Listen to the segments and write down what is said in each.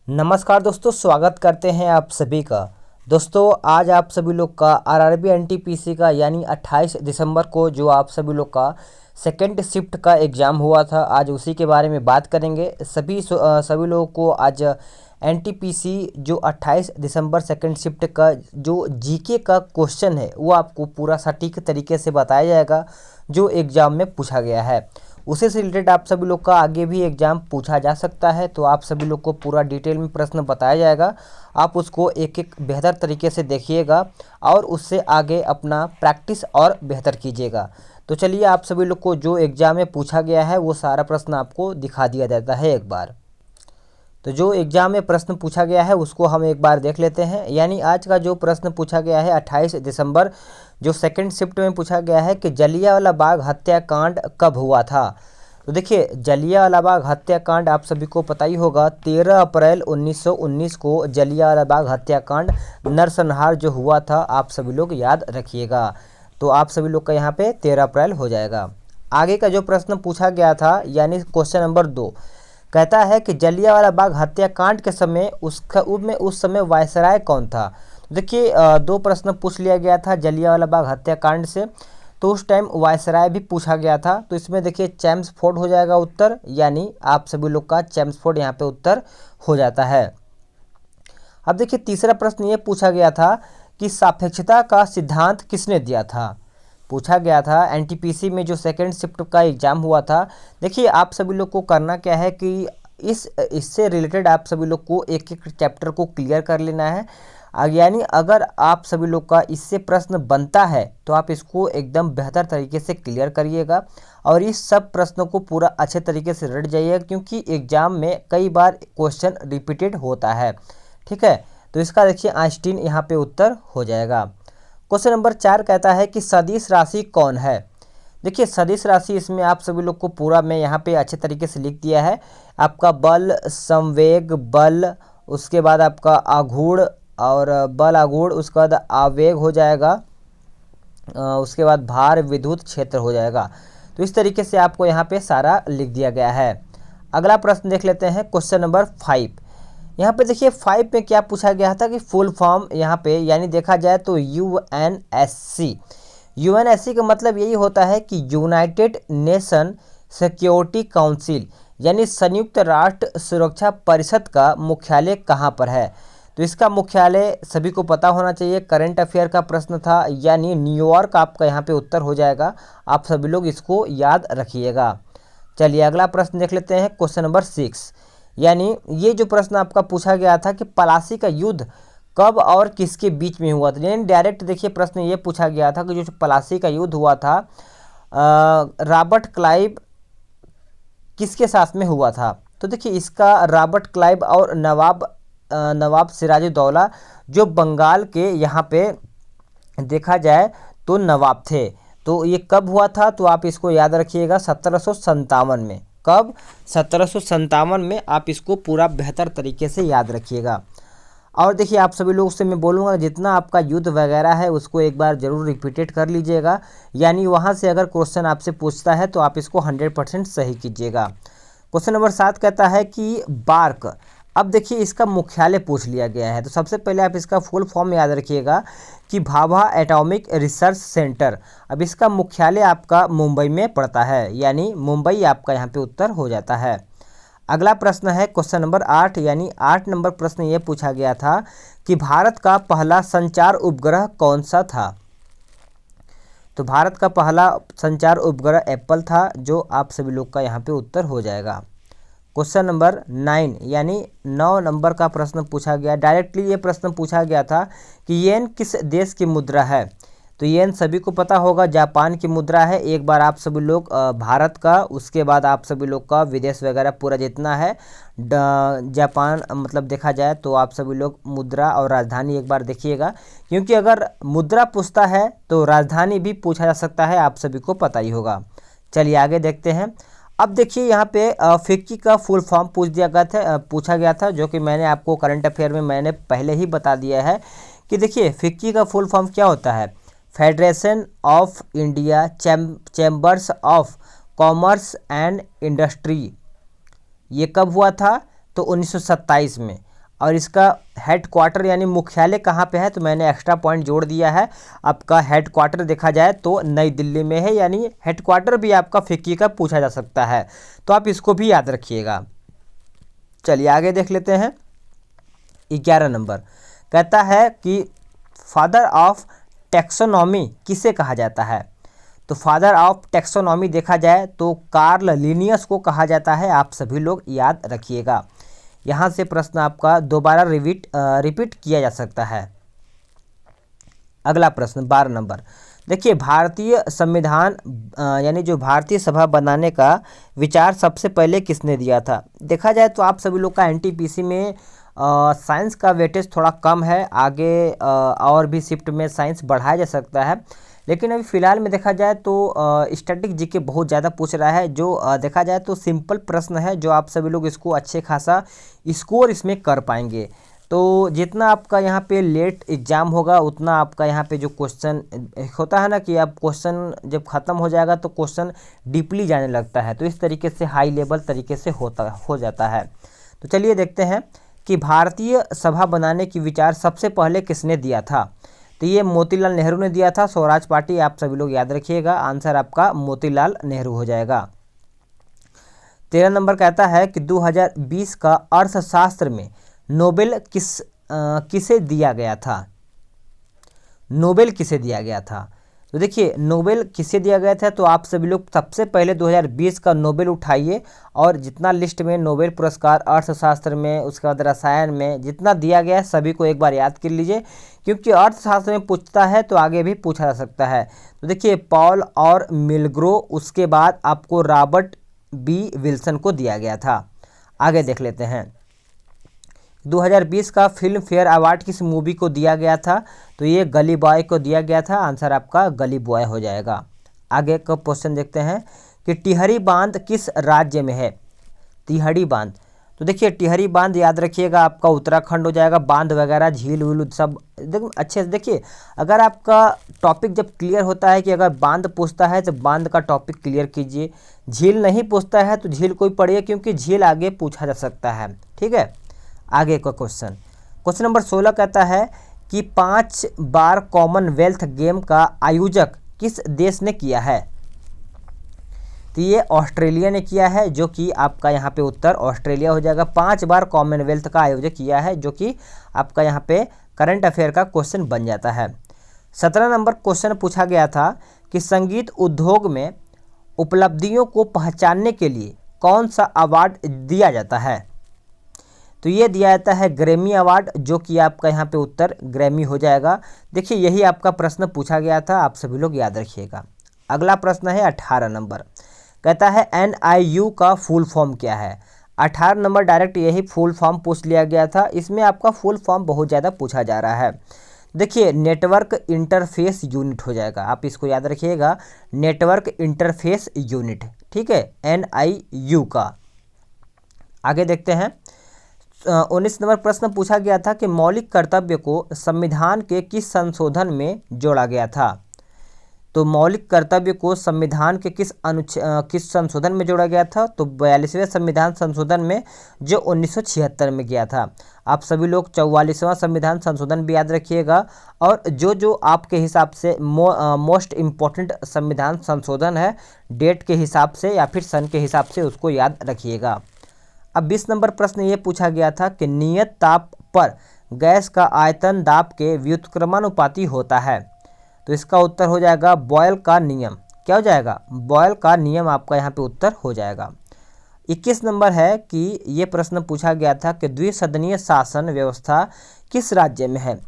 नमस्कार दोस्तों, स्वागत करते हैं आप सभी का। दोस्तों, आज आप सभी लोग का आरआरबी एनटीपीसी का यानी 28 दिसंबर को जो आप सभी लोग का सेकंड शिफ्ट का एग्ज़ाम हुआ था, आज उसी के बारे में बात करेंगे। सभी लोगों को आज एनटीपीसी जो 28 दिसंबर सेकंड शिफ्ट का जो जीके का क्वेश्चन है वो आपको पूरा सटीक तरीके से बताया जाएगा जो एग्ज़ाम में पूछा गया है। उसी से रिलेटेड आप सभी लोग का आगे भी एग्ज़ाम पूछा जा सकता है, तो आप सभी लोग को पूरा डिटेल में प्रश्न बताया जाएगा। आप उसको एक एक बेहतर तरीके से देखिएगा और उससे आगे अपना प्रैक्टिस और बेहतर कीजिएगा। तो चलिए, आप सभी लोग को जो एग्ज़ाम में पूछा गया है वो सारा प्रश्न आपको दिखा दिया जाता है एक बार। तो जो एग्ज़ाम में प्रश्न पूछा गया है उसको हम एक बार देख लेते हैं। यानी आज का जो प्रश्न पूछा गया है 28 दिसंबर जो सेकंड शिफ्ट में पूछा गया है कि जलियांवाला बाग हत्याकांड कब हुआ था। तो देखिए, जलियांवाला बाग हत्याकांड आप सभी को पता ही होगा, 13 अप्रैल 1919 को जलियांवाला बाग हत्याकांड नरसंहार जो हुआ था, आप सभी लोग याद रखिएगा। तो आप सभी लोग का यहाँ पे 13 अप्रैल हो जाएगा। आगे का जो प्रश्न पूछा गया था यानी क्वेश्चन नंबर 2 कहता है कि जलियांवाला बाग हत्याकांड के समय उस समय वायसराय कौन था। देखिए, दो प्रश्न पूछ लिया गया था जलियांवाला बाग हत्याकांड से, तो उस टाइम वायसराय भी पूछा गया था। तो इसमें देखिए चैम्सफोर्ड हो जाएगा उत्तर, यानी आप सभी लोग का चैम्सफोर्ड यहाँ पे उत्तर हो जाता है। अब देखिए तीसरा प्रश्न ये पूछा गया था कि सापेक्षता का सिद्धांत किसने दिया था। पूछा गया था एनटीपीसी में जो सेकंड शिफ्ट का एग्ज़ाम हुआ था। देखिए, आप सभी लोग को करना क्या है कि इससे रिलेटेड आप सभी लोग को एक एक चैप्टर को क्लियर कर लेना है। यानी अगर आप सभी लोग का इससे प्रश्न बनता है तो आप इसको एकदम बेहतर तरीके से क्लियर करिएगा और इस सब प्रश्नों को पूरा अच्छे तरीके से रट जाइएगा, क्योंकि एग्ज़ाम में कई बार क्वेश्चन रिपीटेड होता है। ठीक है, तो इसका देखिए आइंस्टीन यहाँ पे उत्तर हो जाएगा। क्वेश्चन नंबर 4 कहता है कि सदिश राशि कौन है। देखिए, सदिश राशि इसमें आप सभी लोग को पूरा मैं यहाँ पे अच्छे तरीके से लिख दिया है। आपका बल, संवेग, बल, उसके बाद आपका आघूर्ण और बल आघूर्ण, उसके बाद आवेग हो जाएगा, उसके बाद भार, विद्युत क्षेत्र हो जाएगा। तो इस तरीके से आपको यहाँ पे सारा लिख दिया गया है। अगला प्रश्न देख लेते हैं, क्वेश्चन नंबर 5। यहाँ पे देखिए 5 में क्या पूछा गया था कि फुल फॉर्म यहाँ पे यानी देखा जाए तो यूएनएससी। यूएनएससी का मतलब यही होता है कि यूनाइटेड नेशन सिक्योरिटी काउंसिल, यानी संयुक्त राष्ट्र सुरक्षा परिषद का मुख्यालय कहाँ पर है। तो इसका मुख्यालय सभी को पता होना चाहिए, करंट अफेयर का प्रश्न था, यानी न्यूयॉर्क आपका यहाँ पे उत्तर हो जाएगा। आप सभी लोग इसको याद रखिएगा। चलिए अगला प्रश्न देख लेते हैं, क्वेश्चन नंबर 6। यानी ये जो प्रश्न आपका पूछा गया था कि पलासी का युद्ध कब और किसके बीच में हुआ था। यानी डायरेक्ट देखिए प्रश्न ये पूछा गया था कि जो पलासी का युद्ध हुआ था रॉबर्ट क्लाइव किसके साथ में हुआ था। तो देखिए इसका रॉबर्ट क्लाइव और नवाब सिराजुद्दौला जो बंगाल के यहाँ पे देखा जाए तो नवाब थे। तो ये कब हुआ था, तो आप इसको याद रखिएगा 1757 में। कब? 1757 में। आप इसको पूरा बेहतर तरीके से याद रखिएगा। और देखिए आप सभी लोग से मैं बोलूँगा जितना आपका युद्ध वगैरह है उसको एक बार ज़रूर रिपीटेड कर लीजिएगा, यानी वहाँ से अगर क्वेश्चन आपसे पूछता है तो आप इसको 100% सही कीजिएगा। क्वेश्चन नंबर 7 कहता है कि बार्क, अब देखिए इसका मुख्यालय पूछ लिया गया है, तो सबसे पहले आप इसका फुल फॉर्म याद रखिएगा कि भाभा एटॉमिक रिसर्च सेंटर। अब इसका मुख्यालय आपका मुंबई में पड़ता है, यानी मुंबई आपका यहाँ पे उत्तर हो जाता है। अगला प्रश्न है क्वेश्चन नंबर 8, यानी 8 नंबर प्रश्न ये पूछा गया था कि भारत का पहला संचार उपग्रह कौन सा था। तो भारत का पहला संचार उपग्रह एप्पल था, जो आप सभी लोग का यहाँ पे उत्तर हो जाएगा। क्वेश्चन नंबर 9 यानी 9 नंबर का प्रश्न पूछा गया, डायरेक्टली ये प्रश्न पूछा गया था कि येन किस देश की मुद्रा है। तो येन सभी को पता होगा जापान की मुद्रा है। एक बार आप सभी लोग भारत का, उसके बाद आप सभी लोग का विदेश वगैरह पूरा जितना है जापान मतलब देखा जाए तो आप सभी लोग मुद्रा और राजधानी एक बार देखिएगा, क्योंकि अगर मुद्रा पूछता है तो राजधानी भी पूछा जा सकता है, आप सभी को पता ही होगा। चलिए आगे देखते हैं। अब देखिए यहाँ पे फिक्की का फुल फॉर्म पूछा गया था, जो कि मैंने आपको करंट अफेयर में मैंने पहले ही बता दिया है कि देखिए फिक्की का फुल फॉर्म क्या होता है, federation of India chambers of commerce and industry. ये कब हुआ था, तो 1927 में। और इसका हेड क्वार्टर यानी मुख्यालय कहाँ पे है, तो मैंने एक्स्ट्रा पॉइंट जोड़ दिया है। आपका हेड क्वार्टर देखा जाए तो नई दिल्ली में है, यानी हेड क्वार्टर भी आपका फिक्की का पूछा जा सकता है, तो आप इसको भी याद रखिएगा। चलिए आगे देख लेते हैं। 11 नंबर कहता है कि फादर ऑफ टैक्सोनॉमी किसे कहा जाता है। तो फादर ऑफ टैक्सोनॉमी देखा जाए तो कार्ल लिनियस को कहा जाता है, आप सभी लोग याद रखिएगा। यहाँ से प्रश्न आपका दोबारा रिपीट किया जा सकता है। अगला प्रश्न 12 नंबर देखिए, भारतीय संविधान यानी जो भारतीय सभा बनाने का विचार सबसे पहले किसने दिया था। देखा जाए तो आप सभी लोग का एनटीपीसी में साइंस का वेटेज थोड़ा कम है, आगे और भी शिफ्ट में साइंस बढ़ाया जा सकता है, लेकिन अभी फ़िलहाल में देखा जाए तो स्टैटिक जीके बहुत ज़्यादा पूछ रहा है, जो देखा जाए तो सिंपल प्रश्न है, जो आप सभी लोग इसको अच्छे खासा स्कोर इसमें कर पाएंगे। तो जितना आपका यहाँ पे लेट एग्ज़ाम होगा उतना आपका यहाँ पे जो क्वेश्चन होता है ना कि आप क्वेश्चन जब ख़त्म हो जाएगा तो क्वेश्चन डीपली जाने लगता है, तो इस तरीके से हाई लेवल तरीके से हो जाता है। तो चलिए देखते हैं कि भारतीय सभा बनाने की विचार सबसे पहले किसने दिया था। तो ये मोतीलाल नेहरू ने दिया था, स्वराज पार्टी, आप सभी लोग याद रखिएगा, आंसर आपका मोतीलाल नेहरू हो जाएगा। 13 नंबर कहता है कि 2020 का अर्थशास्त्र में नोबेल किसे दिया गया था। नोबेल किसे दिया गया था, तो देखिए नोबेल किसे दिया गया था, तो आप सभी लोग सबसे पहले 2020 का नोबेल उठाइए और जितना लिस्ट में नोबेल पुरस्कार अर्थशास्त्र में, उसके बाद रसायन में जितना दिया गया है सभी को एक बार याद कर लीजिए, क्योंकि अर्थशास्त्र में पूछता है तो आगे भी पूछा जा सकता है। तो देखिए पॉल और मिलग्रो, उसके बाद आपको रॉबर्ट बी विल्सन को दिया गया था। आगे देख लेते हैं। 2020 का फिल्म फेयर अवार्ड किस मूवी को दिया गया था, तो ये गली बॉय को दिया गया था, आंसर आपका गली बॉय हो जाएगा। आगे का क्वेश्चन देखते हैं कि टिहरी बांध किस राज्य में है। टिहरी बांध, तो देखिए टिहरी बांध याद रखिएगा आपका उत्तराखंड हो जाएगा। बांध वगैरह झील वील सब एकदम अच्छे से देखिए, अगर आपका टॉपिक जब क्लियर होता है कि अगर बांध पूछता है तो बांध का टॉपिक क्लियर कीजिए, झील नहीं पूछता है तो झील कोई पढ़िए, क्योंकि झील आगे पूछा जा सकता है, ठीक है। आगे का क्वेश्चन नंबर 16 कहता है कि 5 बार कॉमनवेल्थ गेम का आयोजक किस देश ने किया है। तो ये ऑस्ट्रेलिया ने किया है, जो कि आपका यहाँ पे उत्तर ऑस्ट्रेलिया हो जाएगा। 5 बार कॉमनवेल्थ का आयोजक किया है, जो कि आपका यहाँ पे करंट अफेयर का क्वेश्चन बन जाता है। 17 नंबर क्वेश्चन पूछा गया था कि संगीत उद्योग में उपलब्धियों को पहचानने के लिए कौन सा अवार्ड दिया जाता है। तो ये दिया जाता है ग्रैमी अवार्ड, जो कि आपका यहाँ पे उत्तर ग्रैमी हो जाएगा। देखिए यही आपका प्रश्न पूछा गया था, आप सभी लोग याद रखिएगा। अगला प्रश्न है 18 नंबर, कहता है NIU का फुल फॉर्म क्या है। 18 नंबर डायरेक्ट यही फुल फॉर्म पूछ लिया गया था, इसमें आपका फुल फॉर्म बहुत ज़्यादा पूछा जा रहा है। देखिए नेटवर्क इंटरफेस यूनिट हो जाएगा, आप इसको याद रखिएगा, नेटवर्क इंटरफेस यूनिट, ठीक है, NIU का। आगे देखते हैं। 19 नंबर प्रश्न पूछा गया था कि मौलिक कर्तव्य को संविधान के किस संशोधन में जोड़ा गया था। तो मौलिक कर्तव्य को संविधान के किस संशोधन में जोड़ा गया था, तो 42वें संविधान संशोधन में, जो 1976 में गया था। आप सभी लोग 44वां संविधान संशोधन भी याद रखिएगा, और जो आपके हिसाब से मोस्ट इम्पोर्टेंट संविधान संशोधन है डेट के हिसाब से या फिर सन के हिसाब से, उसको याद रखिएगा। अब 20 नंबर प्रश्न ये पूछा गया था कि नियत ताप पर गैस का आयतन दाब के व्युत्क्रमानुपाती होता है। तो इसका उत्तर हो जाएगा बॉयल का नियम। क्या हो जाएगा, बॉयल का नियम आपका यहाँ पे उत्तर हो जाएगा। 21 नंबर है कि ये प्रश्न पूछा गया था कि द्विसदनीय शासन व्यवस्था किस राज्य में है।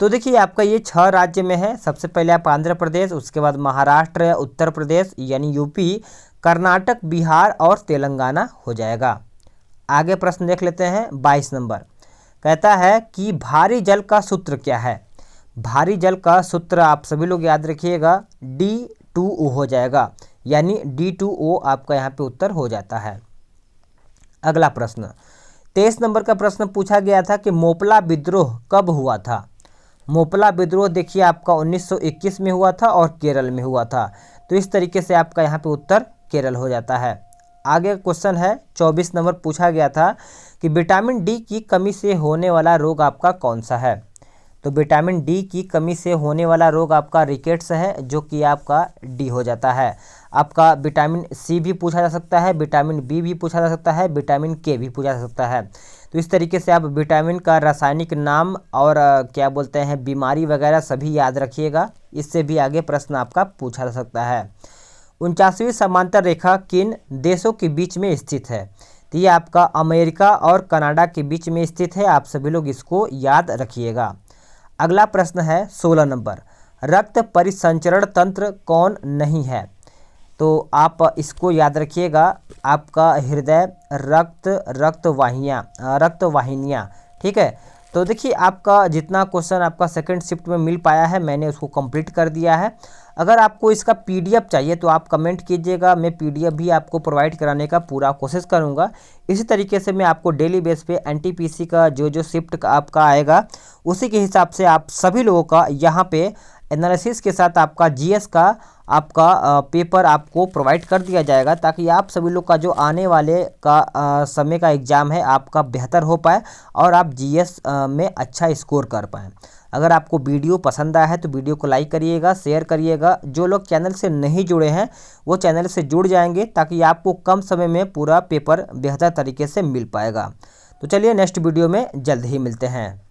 तो देखिए आपका ये 6 राज्य में है। सबसे पहले आप आंध्र प्रदेश, उसके बाद महाराष्ट्र, उत्तर प्रदेश यानी यूपी, कर्नाटक, बिहार और तेलंगाना हो जाएगा। आगे प्रश्न देख लेते हैं। 22 नंबर कहता है कि भारी जल का सूत्र क्या है। भारी जल का सूत्र आप सभी लोग याद रखिएगा, D2O हो जाएगा, यानी D2O आपका यहाँ पे उत्तर हो जाता है। अगला प्रश्न 23 नंबर का प्रश्न पूछा गया था कि मोपला विद्रोह कब हुआ था। मोपला विद्रोह देखिए आपका 1921 में हुआ था और केरल में हुआ था। तो इस तरीके से आपका यहाँ पे उत्तर केरल हो जाता है। आगे क्वेश्चन है 24 नंबर, पूछा गया था कि विटामिन डी की कमी से होने वाला रोग आपका कौन सा है। तो विटामिन डी की कमी से होने वाला रोग आपका रिकेट्स है, जो कि आपका डी हो जाता है। आपका विटामिन सी भी पूछा जा सकता है, विटामिन बी भी पूछा जा सकता है, विटामिन के भी पूछा जा सकता है। तो इस तरीके से आप विटामिन का रासायनिक नाम और क्या बोलते हैं बीमारी वगैरह सभी याद रखिएगा, इससे भी आगे प्रश्न आपका पूछा जा सकता है। 49वीं समांतर रेखा किन देशों के बीच में स्थित है। तो ये आपका अमेरिका और कनाडा के बीच में स्थित है, आप सभी लोग इसको याद रखिएगा। अगला प्रश्न है 16 नंबर, रक्त परिसंचरण तंत्र कौन नहीं है। तो आप इसको याद रखिएगा, आपका हृदय, रक्तवाहिनियाँ, ठीक है। तो देखिए आपका जितना क्वेश्चन आपका सेकंड शिफ्ट में मिल पाया है मैंने उसको कंप्लीट कर दिया है। अगर आपको इसका पीडीएफ चाहिए तो आप कमेंट कीजिएगा, मैं पीडीएफ भी आपको प्रोवाइड कराने का पूरा कोशिश करूंगा। इसी तरीके से मैं आपको डेली बेस पे एनटीपीसी का जो शिफ्ट का आपका आएगा उसी के हिसाब से आप सभी लोगों का यहाँ पे एनालिसिस के साथ आपका जीएस का आपका पेपर आपको प्रोवाइड कर दिया जाएगा, ताकि आप सभी लोग का जो आने वाले का समय का एग्ज़ाम है आपका बेहतर हो पाए और आप जीएस में अच्छा स्कोर कर पाएँ। अगर आपको वीडियो पसंद आया है तो वीडियो को लाइक करिएगा, शेयर करिएगा। जो लोग चैनल से नहीं जुड़े हैं वो चैनल से जुड़ जाएंगे, ताकि आपको कम समय में पूरा पेपर बेहतर तरीके से मिल पाएगा। तो चलिए नेक्स्ट वीडियो में जल्द ही मिलते हैं।